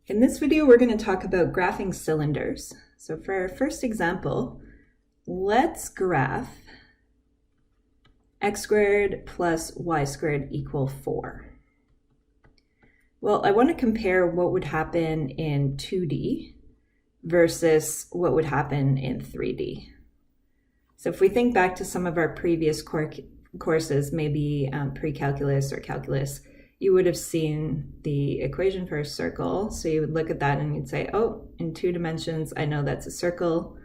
In this video, we're going to talk about graphing cylinders. So for our first example, let's graph x squared plus y squared equal 4. Well, I want to compare what would happen in 2D versus what would happen in 3D. So if we think back to some of our previous courses, maybe pre-calculus or calculus, you would have seen the equation for a circle. So you would look at that and you'd say, oh, in 2 dimensions, I know that's a circle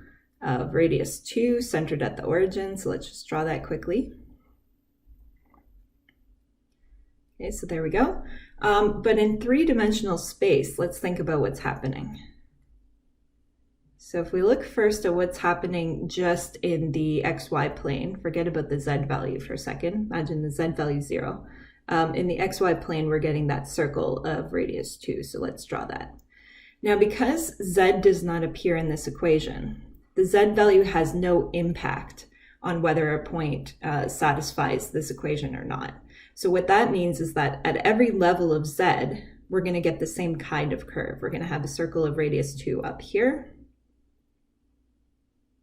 of radius 2 centered at the origin. So let's just draw that quickly. Okay, so there we go. But in 3-dimensional space, let's think about what's happening. So if we look first at what's happening just in the xy plane, forget about the z value for a second. Imagine the z value 0. In the xy plane, we're getting that circle of radius 2, so let's draw that. Now, because z does not appear in this equation, the z value has no impact on whether a point satisfies this equation or not. So what that means is that at every level of z, we're going to get the same kind of curve. We're going to have a circle of radius 2 up here.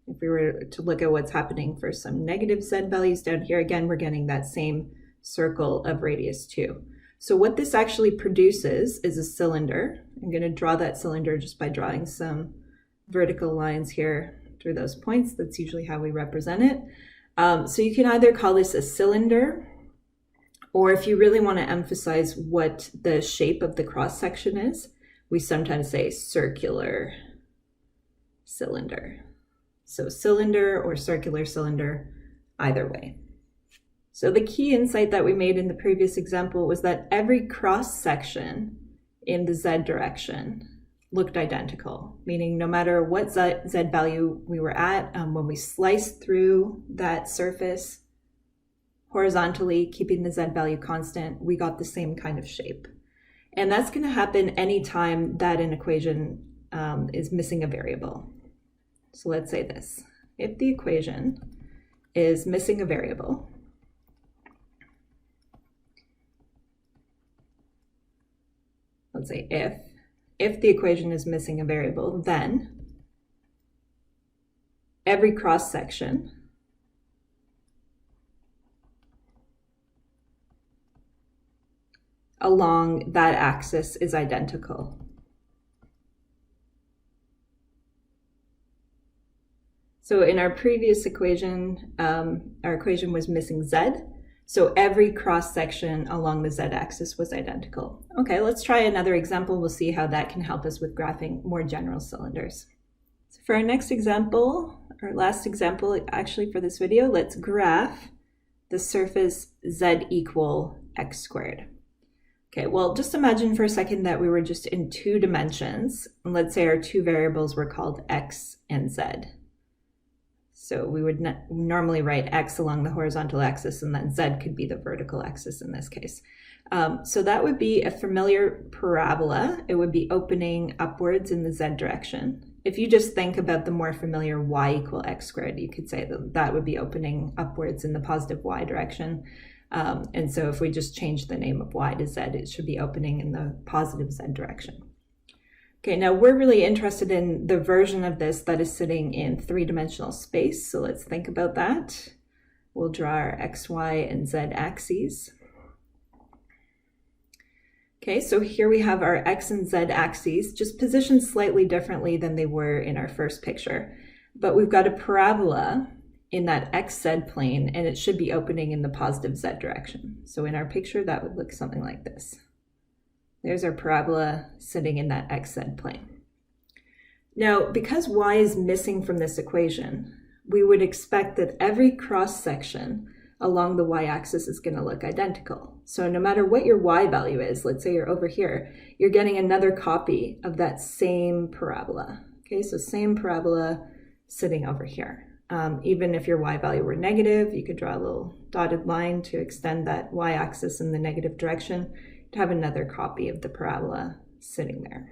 If we were to look at what's happening for some negative z values down here, again, we're getting that same circle of radius 2. So what this actually produces is a cylinder. I'm going to draw that cylinder just by drawing some vertical lines here through those points. That's usually how we represent it. So you can either call this a cylinder, or if you really want to emphasize what the shape of the cross section is, we sometimes say circular cylinder. So cylinder or circular cylinder, either way. So the key insight that we made in the previous example was that every cross section in the z direction looked identical, meaning no matter what z value we were at, when we sliced through that surface horizontally, keeping the z value constant, we got the same kind of shape. And that's going to happen anytime that an equation is missing a variable. So let's say this. If the equation is missing a variable, let's say if the equation is missing a variable, then every cross section along that axis is identical. So in our previous equation, our equation was missing z. So every cross section along the z-axis was identical. Okay, let's try another example. We'll see how that can help us with graphing more general cylinders. So for our next example, our last example actually for this video, let's graph the surface z equal x squared. Okay, well, just imagine for a second that we were just in 2 dimensions. And let's say our 2 variables were called x and z. So we would normally write x along the horizontal axis, and then z could be the vertical axis in this case. So that would be a familiar parabola. It would be opening upwards in the z direction. If you just think about the more familiar y equal x squared, you could say that that would be opening upwards in the positive y direction. And so if we just change the name of y to z, it should be opening in the positive z direction. Okay, now we're really interested in the version of this that is sitting in 3-dimensional space. So let's think about that. We'll draw our x, y, and z axes. Okay, so here we have our x and z axes, just positioned slightly differently than they were in our first picture. But we've got a parabola in that xz plane, and it should be opening in the positive z direction. So in our picture, that would look something like this. There's our parabola sitting in that xz plane. Now, because y is missing from this equation, we would expect that every cross section along the y-axis is going to look identical. So no matter what your y value is, let's say you're over here, you're getting another copy of that same parabola. Okay, so same parabola sitting over here. Even if your y value were negative, you could draw a little dotted line to extend that y-axis in the negative direction to have another copy of the parabola sitting there.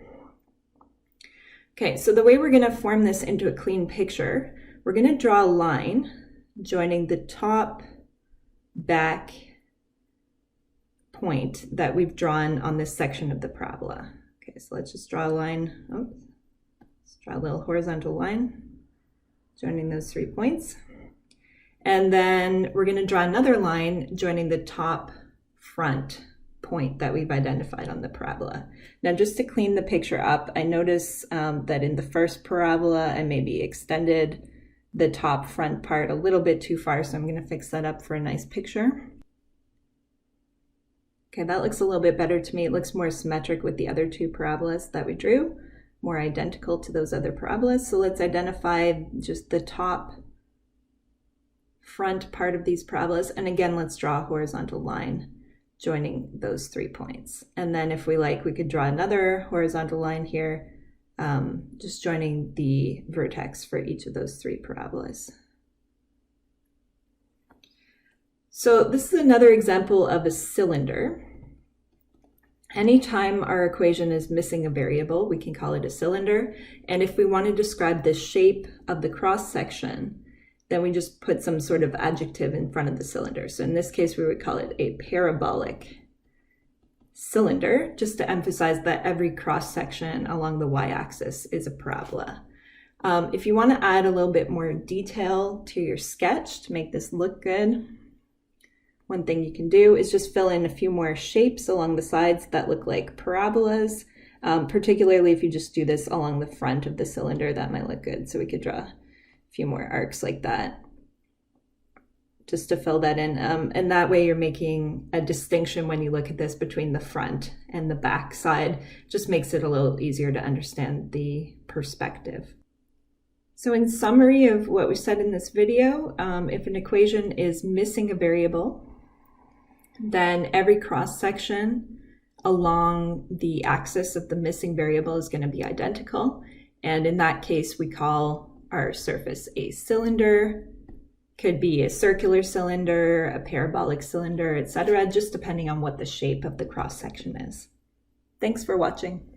Okay, so the way we're going to form this into a clean picture, we're going to draw a line joining the top back point that we've drawn on this section of the parabola. Okay, Okay, so let's just draw a line. Oops. Let's draw a little horizontal line, joining those 3 points. And then we're going to draw another line joining the top front point that we've identified on the parabola. Now, just to clean the picture up, I notice that in the first parabola, I maybe extended the top front part a little bit too far, so I'm going to fix that up for a nice picture. Okay, that looks a little bit better to me. It looks more symmetric with the other 2 parabolas that we drew, more identical to those other parabolas. So let's identify just the top front part of these parabolas. And again, let's draw a horizontal line joining those 3 points. And then if we like, we could draw another horizontal line here, just joining the vertex for each of those 3 parabolas. So this is another example of a cylinder. Anytime our equation is missing a variable, we can call it a cylinder. And if we want to describe the shape of the cross section, then we just put some sort of adjective in front of the cylinder. So in this case, we would call it a parabolic cylinder, just to emphasize that every cross section along the y-axis is a parabola. If you want to add a little bit more detail to your sketch to make this look good, one thing you can do is just fill in a few more shapes along the sides that look like parabolas. Particularly if you just do this along the front of the cylinder, that might look good. So we could draw a few more arcs like that just to fill that in. And that way you're making a distinction when you look at this between the front and the back side. Just makes it a little easier to understand the perspective. So in summary of what we said in this video, if an equation is missing a variable, then every cross section along the axis of the missing variable is going to be identical. And in that case, we call our surface a cylinder. Could be a circular cylinder, a parabolic cylinder, etc., just depending on what the shape of the cross section is. Thanks for watching.